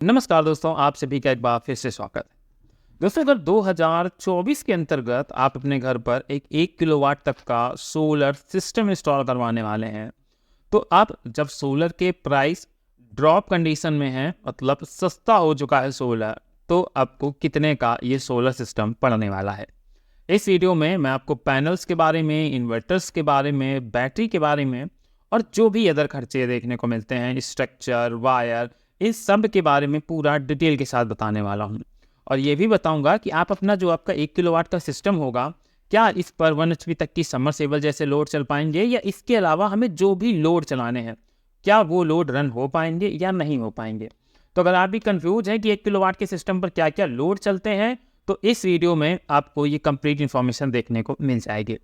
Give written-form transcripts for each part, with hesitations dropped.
नमस्कार दोस्तों, आप सभी का एक बार फिर से स्वागत है। दोस्तों, अगर 2024 के अंतर्गत आप अपने घर पर एक 1 किलोवाट तक का सोलर सिस्टम इंस्टॉल करवाने वाले हैं, तो आप जब सोलर के प्राइस ड्रॉप कंडीशन में हैं, मतलब सस्ता हो चुका है सोलर, तो आपको कितने का ये सोलर सिस्टम पड़ने वाला है। इस वीडियो में मैं आपको पैनल्स के बारे में, इन्वर्टर्स के बारे में, बैटरी के बारे में और जो भी अदर खर्चे देखने को मिलते हैं, स्ट्रक्चर, वायर, इस सब के बारे में पूरा डिटेल के साथ बताने वाला हूँ। और ये भी बताऊंगा कि आप अपना जो आपका 1 किलोवाट का सिस्टम होगा, क्या इस पर 1 HP तक की समरसेबल जैसे लोड चल पाएंगे, या इसके अलावा हमें जो भी लोड चलाने हैं, क्या वो लोड रन हो पाएंगे या नहीं हो पाएंगे। तो अगर आप भी कंफ्यूज हैं कि 1 किलोवाट के सिस्टम पर क्या क्या लोड चलते हैं, तो इस वीडियो में आपको ये कंप्लीट इन्फॉर्मेशन देखने को मिल जाएगी।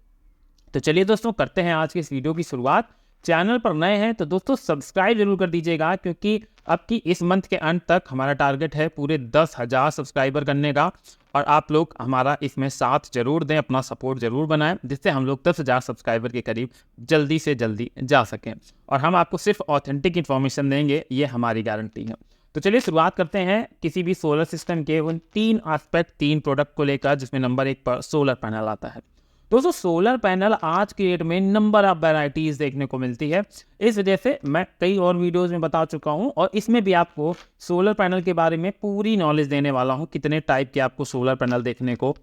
तो चलिए दोस्तों, करते हैं आज के इस वीडियो की शुरुआत। चैनल पर नए हैं तो दोस्तों सब्सक्राइब जरूर कर दीजिएगा, क्योंकि अब की इस मंथ के अंत तक हमारा टारगेट है पूरे 10,000 सब्सक्राइबर करने का। और आप लोग हमारा इसमें साथ जरूर दें, अपना सपोर्ट जरूर बनाएं, जिससे हम लोग 10,000 सब्सक्राइबर के करीब जल्दी से जल्दी जा सकें। और हम आपको सिर्फ ऑथेंटिक इन्फॉर्मेशन देंगे, ये हमारी गारंटी है। तो चलिए शुरुआत करते हैं किसी भी सोलर सिस्टम के उन 3 एस्पेक्ट, 3 प्रोडक्ट को लेकर, जिसमें नंबर 1 पर सोलर पैनल आता है। दोस्तों, सोलर पैनल आज के डेट में नंबर ऑफ वैरायटीज देखने को मिलती है। इस वजह से मैं कई और वीडियोस में बता चुका हूं, और इसमें भी आपको सोलर पैनल के बारे में पूरी नॉलेज देने वाला हूं, कितने टाइप के आपको सोलर पैनल देखने को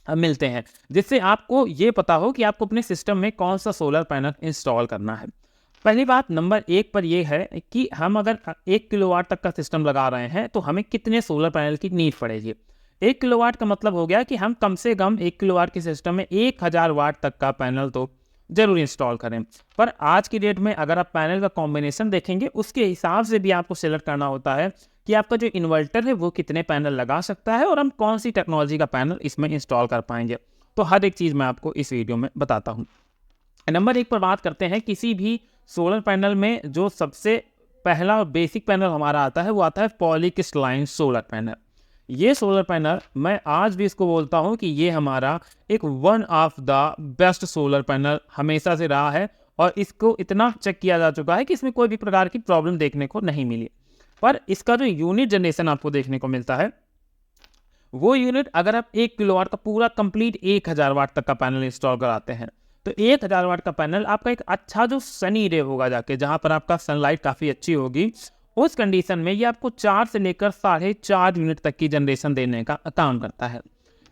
मिलते हैं, जिससे आपको ये पता हो कि आपको अपने सिस्टम में कौन सा सोलर पैनल इंस्टॉल करना है। पहली बात नंबर 1 पर यह है कि हम अगर 1 किलोवाट तक का सिस्टम लगा रहे हैं, तो हमें कितने सोलर पैनल की नीड पड़ेगी। 1 किलोवाट का मतलब हो गया कि हम कम से कम 1 किलोवाट के सिस्टम में 1000 वाट तक का पैनल तो जरूर इंस्टॉल करें। पर आज की डेट में अगर आप पैनल का कॉम्बिनेशन देखेंगे, उसके हिसाब से भी आपको सेलेक्ट करना होता है कि आपका जो इन्वर्टर है वो कितने पैनल लगा सकता है, और हम कौन सी टेक्नोलॉजी का पैनल इसमें इंस्टॉल कर पाएंगे। तो हर एक चीज़ मैं आपको इस वीडियो में बताता हूँ। नंबर 1 पर बात करते हैं। किसी भी सोलर पैनल में जो सबसे पहला और बेसिक पैनल हमारा आता है, वो आता है पॉलीक्रिस्टलाइन सोलर पैनल। ये सोलर पैनल, मैं आज भी इसको बोलता हूँ कि ये हमारा एक one of the best solar panel हमेशा से रहा है, और इसको इतना चेक किया जा चुका है कि इसमें कोई भी प्रकार की प्रॉब्लम देखने को नहीं मिली। पर इसका जो यूनिट जनरेशन आपको देखने को मिलता है, वो यूनिट अगर आप 1 किलोवाट का पूरा कंप्लीट 1000 वाट तक का पैनल इंस्टॉल कराते हैं, तो 1000 वाट का पैनल आपका एक अच्छा जो सनी डे होगा, जाके जहां पर आपका सनलाइट काफ़ी अच्छी होगी, उस कंडीशन में ये आपको 4 से लेकर 4.5 यूनिट तक की जनरेशन देने का काम करता है।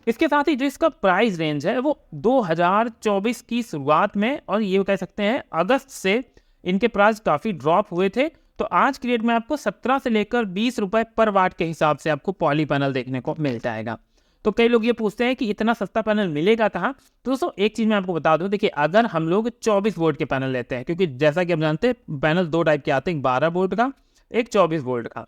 इसके साथ ही जो इसका प्राइस रेंज है, वो 2024 की शुरुआत में, और ये कह सकते हैं अगस्त से इनके प्राइस काफ़ी ड्रॉप हुए थे। तो आज की डेट में आपको 17 से लेकर 20 रुपए पर वाट के हिसाब से आपको पॉली पैनल देखने को मिल जाएगा। तो कई लोग ये पूछते हैं कि इतना सस्ता पैनल मिलेगा कहाँ। तो दोस्तों, एक चीज़ मैं आपको बता दूं, देखिए, अगर हम लोग 24 वोल्ट के पैनल लेते हैं, क्योंकि जैसा कि आप जानते हैं पैनल 2 टाइप के आते हैं, 12 वोल्ट का, एक 24 वोल्ट का।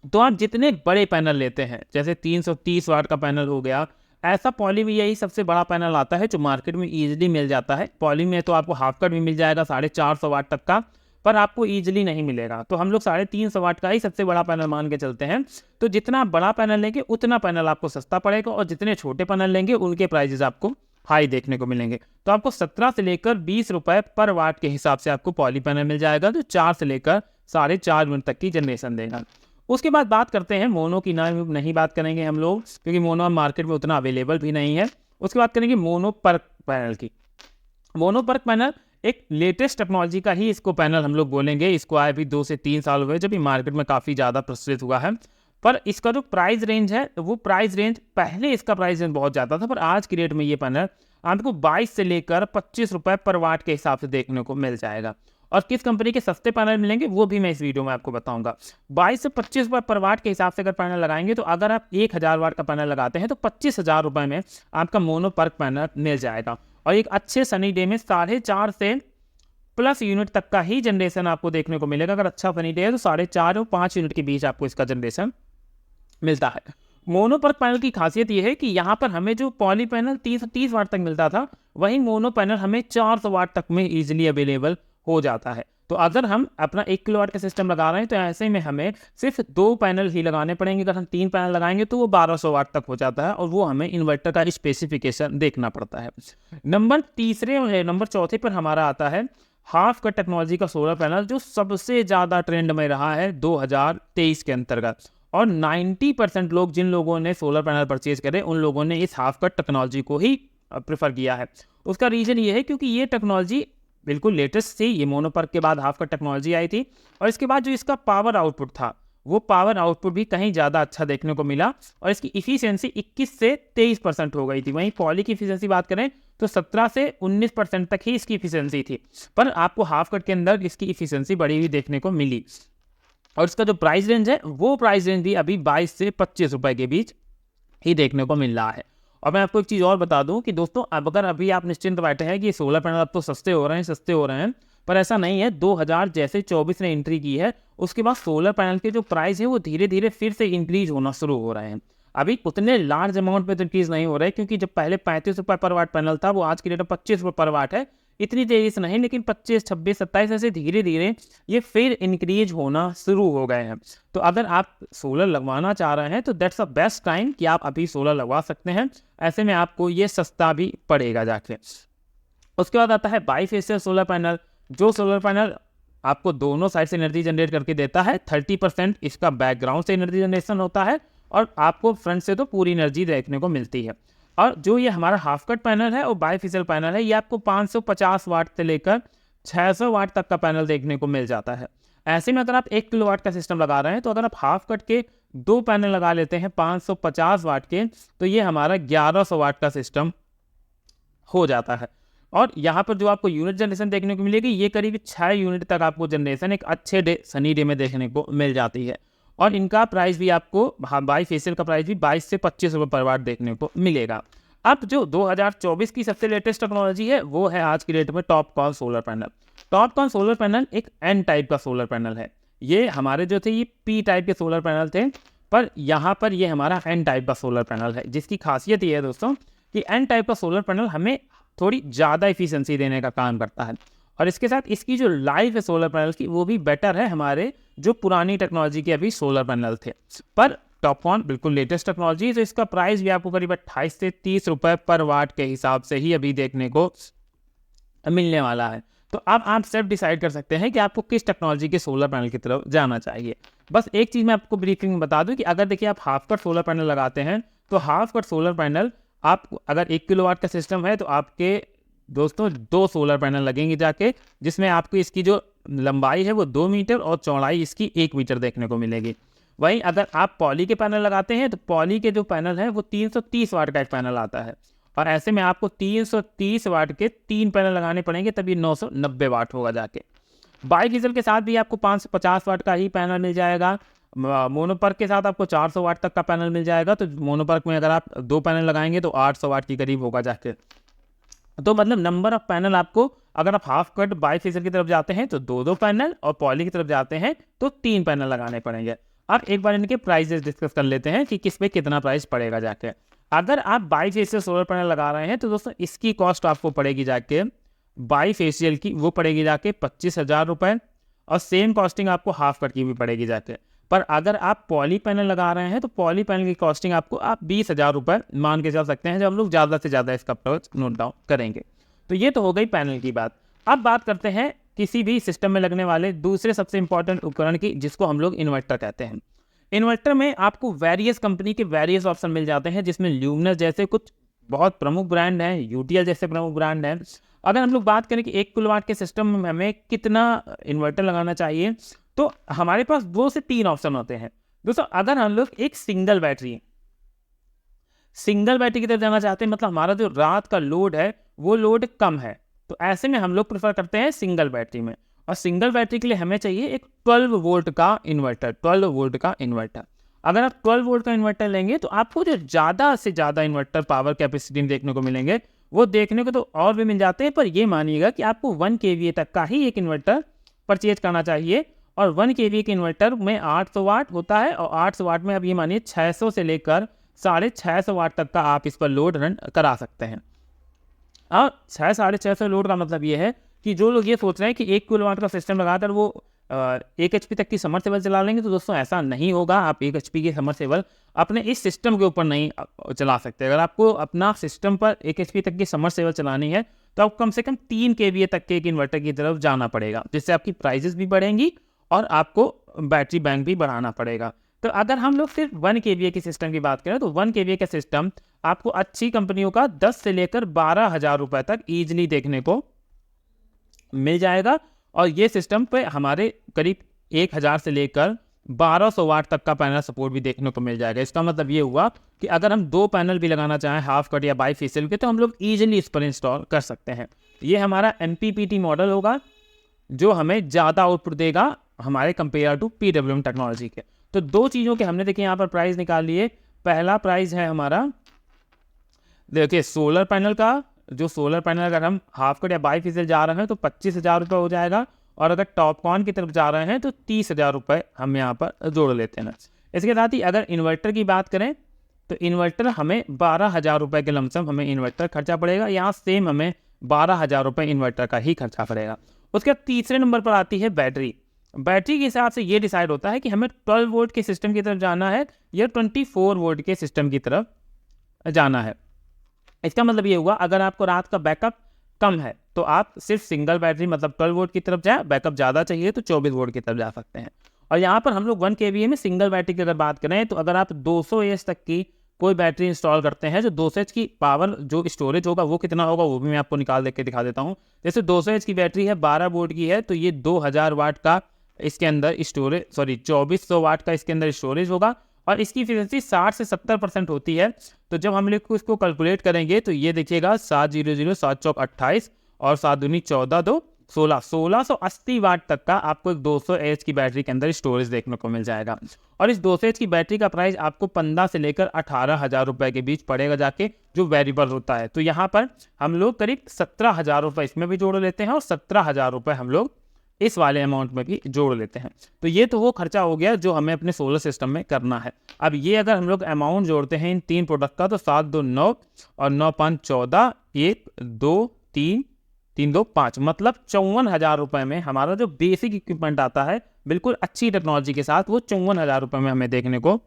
तो आप जितने बड़े पैनल लेते हैं, जैसे 330 वाट का पैनल हो गया, ऐसा पॉली में यही सबसे बड़ा पैनल आता है जो मार्केट में ईजिली मिल जाता है। पॉली में तो आपको हाफ कट भी मिल जाएगा 450 वाट तक का, पर आपको ईजिली नहीं मिलेगा। तो हम लोग 350 वाट का ही सबसे बड़ा पैनल मान के चलते हैं। तो जितना बड़ा पैनल लेंगे उतना पैनल आपको सस्ता पड़ेगा, और जितने छोटे पैनल लेंगे उनके प्राइजेस आपको हाई देखने को मिलेंगे। तो आपको 17 से लेकर 20 रुपए पर वाट के हिसाब से आपको पॉली पैनल मिल जाएगा, जो 4 से लेकर 4.5 यूनिट तक की जनरेशन देगा। उसके बाद बात करते हैं मोनो की। नहीं बात करेंगे हम लोग, क्योंकि मोनो मार्केट में उतना अवेलेबल भी नहीं है। उसके बाद करेंगे मोनो पर्क पैनल की। मोनो पर्क पैनल एक लेटेस्ट टेक्नोलॉजी का ही इसको पैनल हम लोग बोलेंगे। इसको आए भी 2 से 3 साल हुए, जब ये मार्केट में काफ़ी ज़्यादा प्रचलित हुआ है। पर इसका जो प्राइस रेंज है, वो प्राइस रेंज पहले इसका प्राइस रेंज बहुत ज़्यादा था, पर आज की डेट में ये पैनल आपको 22 से लेकर 25 रुपए पर वाट के हिसाब से देखने को मिल जाएगा। और किस कंपनी के सस्ते पैनल मिलेंगे वो भी मैं इस वीडियो में आपको बताऊंगा। 22 से 25 रुपए पर वाट के हिसाब से अगर पैनल लगाएंगे, तो अगर आप 1000 वाट का पैनल लगाते हैं, तो 25,000 रुपए में आपका मोनो पर्क पैनल मिल जाएगा। और एक अच्छे सनी डे में 4.5 से प्लस यूनिट तक का ही जनरेशन आपको देखने को मिलेगा। अगर अच्छा सनी डे है तो 4.5 और 5 यूनिट के बीच आपको इसका जनरेशन मिलता है। मोनो पर्क पैनल की खासियत यह है कि यहाँ पर हमें जो पॉली पैनल 330 वाट तक मिलता था, वहीं मोनो पैनल हमें 400 वाट तक में इजीली अवेलेबल हो जाता है। तो अगर हम अपना 1 किलोवाट का सिस्टम लगा रहे हैं, तो ऐसे में हमें सिर्फ 2 पैनल ही लगाने पड़ेंगे। अगर हम 3 पैनल लगाएंगे तो वो 1200 वाट तक हो जाता है, और वो हमें इन्वर्टर का स्पेसिफिकेशन देखना पड़ता है। नंबर चौथे पर हमारा आता है हाफ कट टेक्नोलॉजी का सोलर पैनल जो सबसे ज़्यादा ट्रेंड में रहा है 2023 के अंतर्गत, और 90% लोग, जिन लोगों ने सोलर पैनल परचेज करे, उन लोगों ने इस हाफ कट टेक्नोलॉजी को ही प्रेफर किया है। उसका रीज़न ये है क्योंकि ये टेक्नोलॉजी बिल्कुल लेटेस्ट थी, ये मोनोपर्क के बाद हाफ कट टेक्नोलॉजी आई थी, और इसके बाद जो इसका पावर आउटपुट था वो पावर आउटपुट भी कहीं ज़्यादा अच्छा देखने को मिला, और इसकी इफिशियंसी 21 से 23% हो गई थी। वहीं पॉली की इफिशियंसी बात करें तो 17 से 19% तक ही इसकी इफिशियंसी थी, पर आपको हाफ कट के अंदर इसकी इफिशियंसी बढ़ी हुई देखने को मिली। और इसका जो प्राइस रेंज है वो प्राइस रेंज भी अभी 22 से 25 रुपए के बीच ही देखने को मिल रहा है। और मैं आपको एक चीज़ और बता दूं कि दोस्तों, अब अगर अभी आप निश्चिंत बैठे हैं कि सोलर पैनल अब तो सस्ते हो रहे हैं, पर ऐसा नहीं है। 2000 जैसे 24 ने एंट्री की है, उसके बाद सोलर पैनल के जो प्राइस है वो धीरे धीरे फिर से इंक्रीज होना शुरू हो रहे हैं। अभी उतने लार्ज अमाउंट पे तो इंक्रीज नहीं हो रहे, क्योंकि जब पहले 35 रुपये पर वाट पैनल था, वो आज की डेट में 25 रुपये पर वाट है। इतनी तेजी से नहीं, लेकिन 25, 26, 27 ऐसे धीरे धीरे ये फिर इंक्रीज होना शुरू हो गए हैं। तो अगर आप सोलर लगवाना चाह रहे हैं तो दैट्स द बेस्ट टाइम कि आप अभी सोलर लगवा सकते हैं। ऐसे में आपको ये सस्ता भी पड़ेगा जाके। उसके बाद आता है बाईफेशियल सोलर पैनल। जो सोलर पैनल आपको दोनों साइड से एनर्जी जनरेट करके देता है। 30% इसका बैकग्राउंड से एनर्जी जनरेशन होता है, और आपको फ्रंट से तो पूरी एनर्जी देखने को मिलती है। और जो ये हमारा हाफ कट पैनल है और बाईफेशियल पैनल है, ये आपको 550 वाट से लेकर 600 वाट तक का पैनल देखने को मिल जाता है। ऐसे में अगर आप 1 किलोवाट का सिस्टम लगा रहे हैं, तो अगर आप हाफ कट के 2 पैनल लगा लेते हैं 550 वाट के, तो ये हमारा 1100 वाट का सिस्टम हो जाता है। और यहाँ पर जो आपको यूनिट जनरेशन देखने को मिलेगी, ये करीब 6 यूनिट तक आपको जनरेशन एक अच्छे डे, सनी डे में देखने को मिल जाती है। और इनका प्राइस भी आपको, बाईफेशियल का प्राइस भी 22 से 25 रुपये पर वाट देखने को मिलेगा। अब जो 2024 की सबसे लेटेस्ट टेक्नोलॉजी है वो है आज की डेट में Topcon solar panel. Topcon solar panel एक एन टाइप का सोलर पैनल है। ये हमारे जो थे ये पी टाइप के सोलर पैनल थे, पर यहाँ पर ये हमारा एन टाइप का सोलर पैनल है, जिसकी खासियत ये है दोस्तों कि एन टाइप का सोलर पैनल हमें थोड़ी ज़्यादा इफिशियंसी देने का काम करता है। और इसके साथ इसकी जो लाइफ है सोलर पैनल की, वो भी बेटर है हमारे जो पुरानी टेक्नोलॉजी के अभी सोलर पैनल थे। पर टॉपकॉन बिल्कुल लेटेस्ट टेक्नोलॉजी है, तो इसका प्राइस भी आपको करीब 28 से 30 रुपये पर वाट के हिसाब से ही अभी देखने को मिलने वाला है। तो अब आप सिर्फ डिसाइड कर सकते हैं कि आपको किस टेक्नोलॉजी के सोलर पैनल की तरफ जाना चाहिए। बस एक चीज़ मैं आपको ब्रीफिंग में बता दूं कि अगर देखिए आप हाफ कट सोलर पैनल लगाते हैं, तो हाफ कट सोलर पैनल आप अगर 1 किलोवाट का सिस्टम है, तो आपके दोस्तों 2 सोलर पैनल लगेंगे जाके, जिसमें आपको इसकी जो लंबाई है वो 2 मीटर और चौड़ाई इसकी 1 मीटर देखने को मिलेगी। वहीं अगर आप पॉली के पैनल लगाते हैं, तो पॉली के जो पैनल है वो 330 वाट का एक पैनल आता है, और ऐसे में आपको 330 वाट के 3 पैनल लगाने पड़ेंगे, तभी 990 वाट होगा जाके। बाईफेशियल के साथ भी आपको 550 वाट का ही पैनल मिल जाएगा। मोनोपर्क के साथ आपको 400 वाट तक का पैनल मिल जाएगा। तो मोनोपर्क में अगर आप 2 पैनल लगाएंगे तो 800 वाट के करीब होगा जाके। तो मतलब नंबर ऑफ पैनल आपको, अगर आप हाफ कट बाईफेशियल की तरफ जाते हैं तो 2 पैनल, और पॉली की तरफ जाते हैं तो 3 पैनल लगाने पड़ेंगे। अब एक बार इनके प्राइसेस डिस्कस कर लेते हैं कि किस पे कितना प्राइस पड़ेगा जाके। अगर आप बाईफेशियल सोलर पैनल लगा रहे हैं, तो दोस्तों इसकी कॉस्ट आपको पड़ेगी जाके, बाईफेशियल की वो पड़ेगी जाके 25,000 रुपये, और सेम कॉस्टिंग आपको हाफ कट की भी पड़ेगी जाके। पर अगर आप पॉली पैनल लगा रहे हैं, तो पॉली पैनल की कॉस्टिंग आपको आप 20,000 रुपये मान के चल सकते हैं, जब हम लोग ज़्यादा से ज़्यादा इसका प्राइस नोट डाउन करेंगे। तो ये तो हो गई पैनल की बात। अब बात करते हैं किसी भी सिस्टम में लगने वाले दूसरे सबसे इंपॉर्टेंट उपकरण की, जिसको हम लोग इन्वर्टर कहते हैं। इन्वर्टर में आपको वेरियस कंपनी के वेरियस ऑप्शन मिल जाते हैं, जिसमें ल्यूमिनस जैसे कुछ बहुत प्रमुख ब्रांड हैं, यूटीएल जैसे प्रमुख ब्रांड हैं। अगर हम लोग बात करें कि 1 किलोवाट के सिस्टम में हमें कितना इन्वर्टर लगाना चाहिए, तो हमारे पास 2 से 3 ऑप्शन होते हैं दोस्तों। अगर हम लोग एक सिंगल बैटरी की तरफ जाना चाहते हैं, मतलब हमारा जो रात का लोड है वो लोड कम है, तो ऐसे में हम लोग प्रेफर करते हैं सिंगल बैटरी में। और सिंगल बैटरी के लिए हमें चाहिए एक 12 वोल्ट का इन्वर्टर। 12 वोल्ट का इन्वर्टर, अगर आप 12 वोल्ट का इन्वर्टर लेंगे, तो आपको जो ज़्यादा से ज़्यादा इन्वर्टर पावर कैपेसिटी देखने को मिलेंगे, वो देखने को तो और भी मिल जाते हैं, पर ये मानिएगा कि आपको 1 kVA तक का ही एक इन्वर्टर परचेज करना चाहिए। और 1 kVA के इन्वर्टर में 800 वाट होता है, और 800 वाट में अब ये मानिए 600 से लेकर 650 वाट तक का आप इस पर लोड रन करा सकते हैं। और 600-650 लोड का मतलब ये है कि जो लोग ये सोच रहे हैं कि 1 किलोवाट का सिस्टम लगाकर वो 1 HP तक की समरसेबल चला लेंगे, तो दोस्तों ऐसा नहीं होगा। आप 1 HP की समरसेबल अपने इस सिस्टम के ऊपर नहीं चला सकते। अगर आपको अपना सिस्टम पर 1 HP तक की समरसेबल चलानी है, तो आपको कम से कम 3 kVA तक के एक इन्वर्टर की तरफ जाना पड़ेगा, जिससे आपकी प्राइजेस भी बढ़ेंगी और आपको बैटरी बैंक भी बढ़ाना पड़ेगा। तो अगर हम लोग सिर्फ 1 kVA की सिस्टम की बात करें तो 1 kVA का सिस्टम आपको अच्छी कंपनियों का 10 से लेकर 12,000 रुपए तक ईजिली देखने को मिल जाएगा। और ये सिस्टम पे हमारे करीब 1000 से लेकर 1200 वाट तक का पैनल सपोर्ट भी देखने को मिल जाएगा। इसका मतलब ये हुआ कि अगर हम 2 पैनल भी लगाना चाहें हाफ कट या बाईफेशियल के, तो हम लोग ईजिली इस पर इंस्टॉल कर सकते हैं। ये हमारा MPPT मॉडल होगा जो हमें ज़्यादा आउटपुट देगा हमारे कंपेयर टू PWM टेक्नोलॉजी के। तो 2 चीज़ों के हमने देखिए यहाँ पर प्राइस निकाल लिए। पहला प्राइस है हमारा, देखिए सोलर पैनल का, जो सोलर पैनल अगर हम हाफ कट या बाईफेशियल जा रहे हैं तो 25,000 रुपये हो जाएगा, और अगर टॉपकॉन की तरफ जा रहे हैं तो 30,000 रुपये हम यहाँ पर जोड़ लेते हैं। इसके साथ ही अगर इन्वर्टर की बात करें तो इन्वर्टर हमें 12,000 रुपये के लमसम हमें इन्वर्टर खर्चा पड़ेगा। यहाँ सेम हमें 12,000 रुपये इन्वर्टर का ही खर्चा पड़ेगा। उसके बाद तीसरे नंबर पर आती है बैटरी। बैटरी के हिसाब से ये डिसाइड होता है कि हमें 12 वोल्ट के सिस्टम की तरफ जाना है या 24 वोल्ट के सिस्टम की तरफ जाना है। इसका मतलब ये हुआ अगर आपको रात का बैकअप कम है तो आप सिर्फ सिंगल बैटरी मतलब 12 वोल्ट की तरफ जाए, बैकअप ज़्यादा चाहिए तो 24 वोल्ट की तरफ जा सकते हैं। और यहाँ पर हम लोग 1 kVA में सिंगल बैटरी की अगर बात करें तो अगर आप 200 AH तक की कोई बैटरी इंस्टॉल करते हैं, जो 200 AH की पावर जो स्टोरेज होगा वो कितना होगा वो भी मैं आपको निकाल के दिखा देता हूँ। जैसे 200 AH की बैटरी है, 12 वोल्ट की है, तो ये 2000 वाट का इसके अंदर स्टोरेज 2400 वाट का इसके अंदर स्टोरेज होगा, और इसकी एफिशिएंसी 60 से 70% होती है। तो जब हम लोग इसको कैलकुलेट करेंगे तो ये देखिएगा 700 7 चौक 28 और 7 दूनी 14 2 1680 वाट तक का आपको एक 200 AH की बैटरी के अंदर स्टोरेज देखने को मिल जाएगा। और इस 200 AH की बैटरी का प्राइस आपको 15 से लेकर 18,000 रुपए के बीच पड़ेगा जाके, जो वेरिएबल होता है। तो यहाँ पर हम लोग करीब 17,000 रुपये इसमें भी जोड़ लेते हैं और 17,000 रुपये हम लोग इस वाले अमाउंट में भी जोड़ लेते हैं। तो ये तो वो खर्चा हो गया जो हमें अपने सोलर सिस्टम में करना है। अब ये अगर हम लोग अमाउंट जोड़ते हैं इन 3 प्रोडक्ट का तो 7 2 9 और 9 5 14, 1 2 3 3 2 5, मतलब 54,000 रुपये में हमारा जो बेसिक इक्विपमेंट आता है बिल्कुल अच्छी टेक्नोलॉजी के साथ, वो 54,000 रुपये में हमें देखने को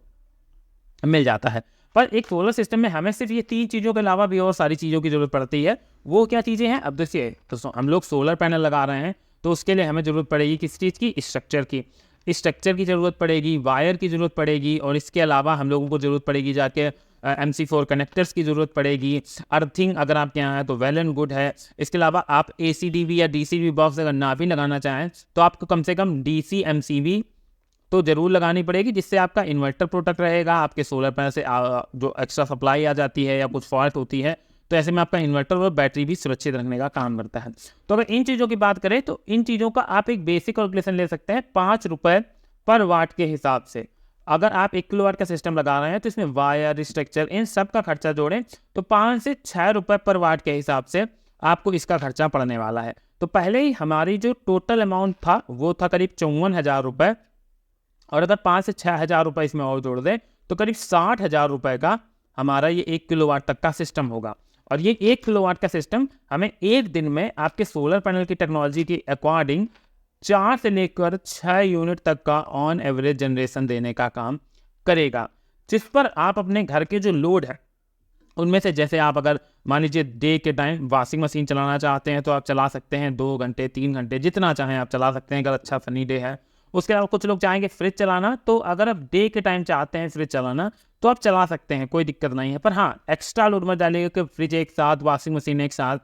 मिल जाता है। पर एक सोलर सिस्टम में हमें सिर्फ ये 3 चीज़ों के अलावा भी और सारी चीज़ों की जरूरत पड़ती है। वो क्या चीज़ें हैं? अब देखिए, तो हम लोग सोलर पैनल लगा रहे हैं तो उसके लिए हमें ज़रूरत पड़ेगी किस चीज़ की? स्ट्रक्चर की। स्ट्रक्चर की ज़रूरत पड़ेगी, वायर की ज़रूरत पड़ेगी, और इसके अलावा हम लोगों को ज़रूरत पड़ेगी जाके MC4 कनेक्टर्स की ज़रूरत पड़ेगी। अर्थिंग अगर आपके यहाँ है तो वेल एंड गुड है। इसके अलावा आप ACDV या DCV बॉक्स अगर ना भी लगाना चाहें तो आपको कम से कम DC MCV तो ज़रूर लगानी पड़ेगी, जिससे आपका इन्वर्टर प्रोटेक्ट रहेगा। आपके सोलर पैनल से जो एक्स्ट्रा सप्लाई आ जाती है या कुछ फॉल्ट होती है तो ऐसे में आपका इन्वर्टर और बैटरी भी सुरक्षित रखने का काम करता है। तो अगर इन चीज़ों की बात करें तो इन चीज़ों का आप एक बेसिक कैलकुलेशन ले सकते हैं 5 रुपये पर वाट के हिसाब से। अगर आप 1 किलोवाट का सिस्टम लगा रहे हैं तो इसमें वायर, स्ट्रक्चर, इन सब का खर्चा जोड़ें तो 5 से 6 रुपये पर वाट के हिसाब से आपको इसका खर्चा पड़ने वाला है। तो पहले ही हमारी जो टोटल अमाउंट था वो था करीब 54,000 रुपये, और अगर 5 से 6,000 रुपये इसमें और जोड़ दें तो करीब 60,000 रुपये का हमारा ये 1 किलोवाट तक का सिस्टम होगा। और ये 1 किलोवाट का सिस्टम हमें एक दिन में आपके सोलर पैनल की टेक्नोलॉजी के अकॉर्डिंग 4 से लेकर 6 यूनिट तक का ऑन एवरेज जनरेशन देने का काम करेगा, जिस पर आप अपने घर के जो लोड है उनमें से, जैसे आप अगर मान लीजिए डे के टाइम वॉशिंग मशीन चलाना चाहते हैं तो आप चला सकते हैं 2 घंटे 3 घंटे जितना चाहें आप चला सकते हैं अगर अच्छा फनी डे है। उसके अलावा कुछ लोग चाहेंगे फ्रिज चलाना, तो अगर आप डे के टाइम चाहते हैं फ्रिज चलाना तो आप चला सकते हैं, कोई दिक्कत नहीं है। पर हाँ, एक्स्ट्रा लोड मत डालिएगा कि फ्रिज एक साथ, वॉशिंग मशीन एक साथ,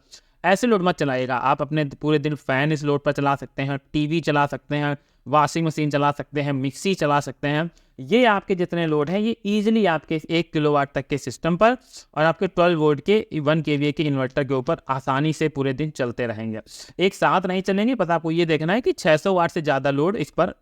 ऐसे लोड मत चलाइएगा। आप अपने पूरे दिन फैन इस लोड पर चला सकते हैं, टीवी चला सकते हैं, वॉशिंग मशीन चला सकते हैं, मिक्सी चला सकते हैं। ये आपके जितने लोड हैं ये ईजिली आपके 1 किलोवाट तक के सिस्टम पर और आपके 12 वोल्ट के 1 kVA के इन्वर्टर के ऊपर आसानी से पूरे दिन चलते रहेंगे। एक साथ नहीं चलेंगे, बस आपको ये देखना है कि 600 वाट से ज़्यादा लोड इस पर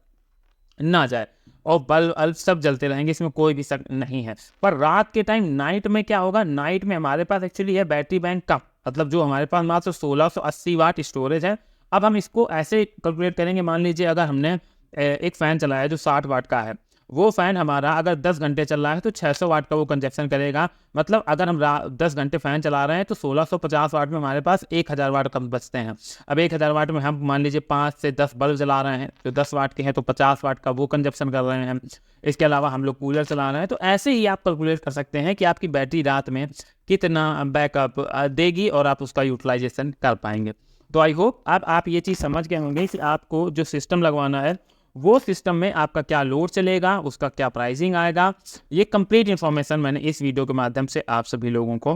ना जाए, और बल्ब सब जलते रहेंगे, इसमें कोई भी शक नहीं है। पर रात के टाइम नाइट में क्या होगा? नाइट में हमारे पास एक्चुअली है बैटरी बैंक कम, मतलब जो हमारे पास मात्र 1680 वाट स्टोरेज है। अब हम इसको ऐसे कैलकुलेट करेंगे, मान लीजिए अगर हमने एक फ़ैन चलाया जो 60 वाट का है वो फ़ैन हमारा अगर 10 घंटे चल रहा है तो 600 वाट का वो कंजप्शन करेगा। मतलब अगर हम 10 घंटे फ़ैन चला रहे हैं तो 1650 वाट में हमारे पास 1000 वाट कम बचते हैं। अब 1000 वाट में हम मान लीजिए 5 से 10 बल्ब जला रहे हैं, तो 10 वाट के हैं तो 50 वाट का वो कंजप्शन कर रहे हैं। इसके अलावा हम लोग कूलर चला रहे हैं, तो ऐसे ही आप कैलकुलेट कर सकते हैं कि आपकी बैटरी रात में कितना बैकअप देगी और आप उसका यूटिलाइजेशन कर पाएंगे। तो आई होप अब आप ये चीज़ समझ गए होंगे कि आपको जो सिस्टम लगवाना है वो सिस्टम में आपका क्या लोड चलेगा, उसका क्या प्राइसिंग आएगा। ये कंप्लीट इन्फॉर्मेशन मैंने इस वीडियो के माध्यम से आप सभी लोगों को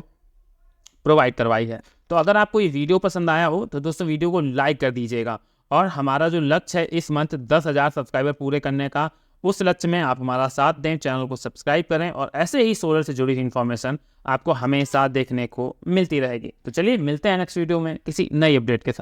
प्रोवाइड करवाई है। तो अगर आपको ये वीडियो पसंद आया हो तो दोस्तों वीडियो को लाइक कर दीजिएगा, और हमारा जो लक्ष्य है इस मंथ 10,000 सब्सक्राइबर पूरे करने का, उस लक्ष्य में आप हमारा साथ दें, चैनल को सब्सक्राइब करें, और ऐसे ही सोलर से जुड़ी इन्फॉर्मेशन आपको हमेशा देखने को मिलती रहेगी। तो चलिए मिलते हैं नेक्स्ट वीडियो में किसी नई अपडेट के साथ।